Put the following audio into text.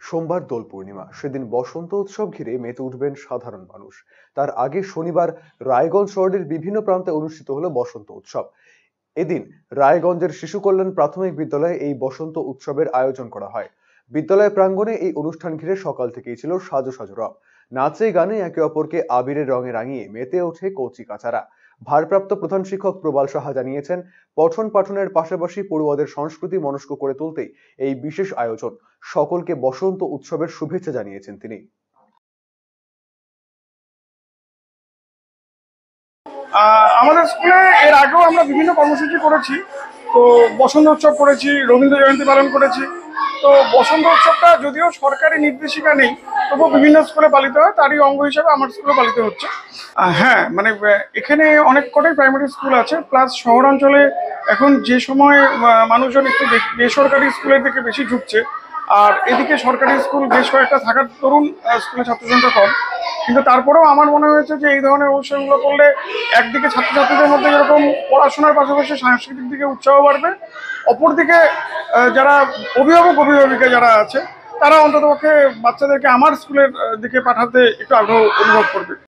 সোমবার দোল পূর্ণিমা, সেদিন বসন্ত উৎসব ঘিরে মেতে উঠবেন সাধারণ মানুষ। তার আগে শনিবার রায়গঞ্জ শহরের বিভিন্ন প্রান্তে অনুষ্ঠিত হলো বসন্ত উৎসব। এদিন রায়গঞ্জের শিশু কল্যাণ প্রাথমিক বিদ্যালয়ে এই বসন্ত উৎসবের আয়োজন করা হয়। বিদ্যালয় প্রাঙ্গণে এই অনুষ্ঠান ঘিরে সকাল থেকেই ছিল সাজো সাজো রব। নাচে গানে একে অপরকে আবিরের রঙে রাঙিয়ে মেতে ওঠে কচি কাচারা। ভারপ্রাপ্ত প্রধান শিক্ষক প্রবাল সাহা জানিয়েছেন, পঠন পাঠনের পাশাপাশি পড়ুয়াদের সংস্কৃতি মনস্ক করে তুলতেই এই বিশেষ আয়োজন। সকলকে বসন্ত উৎসবের শুভেচ্ছা জানিয়েছেন তিনি। আমাদের স্কুলে এর আগেও আমরা বিভিন্ন কর্মসূচি করেছি। তো বসন্ত উৎসব করেছি, রবীন্দ্র জয়ন্তী পালন করেছি। তো বসন্ত উৎসবটা যদিও সরকারি নির্দেশিকা নেই, তবুও বিভিন্ন স্কুলে পালিত হয়, তারই অঙ্গ হিসেবে আমার স্কুলে পালিত হচ্ছে। হ্যাঁ, মানে এখানে অনেক কটাই প্রাইমারি স্কুল আছে, প্লাস শহরাঞ্চলে এখন যে সময় মানুষজন একটু বেসরকারি স্কুলের দিকে বেশি ঝুঁকছে। আর এদিকে সরকারি স্কুল বেশ কয়েকটা থাকার দরুন স্কুলে ছাত্রসংখ্যা কম। কিন্তু তারপরেও আমার মনে হয়েছে যে এই ধরনের অনুষ্ঠানগুলো করলে একদিকে ছাত্রছাত্রীদের মধ্যে যেরকম পড়াশোনার পাশাপাশি সাংস্কৃতিক দিকে উৎসাহ বাড়বে, অপরদিকে যারা অভিভাবিকা যারা আছে তারা অন্ততপক্ষে বাচ্চাদেরকে আমার স্কুলের দিকে পাঠাতে একটু আগ্রহ অনুভব করবে।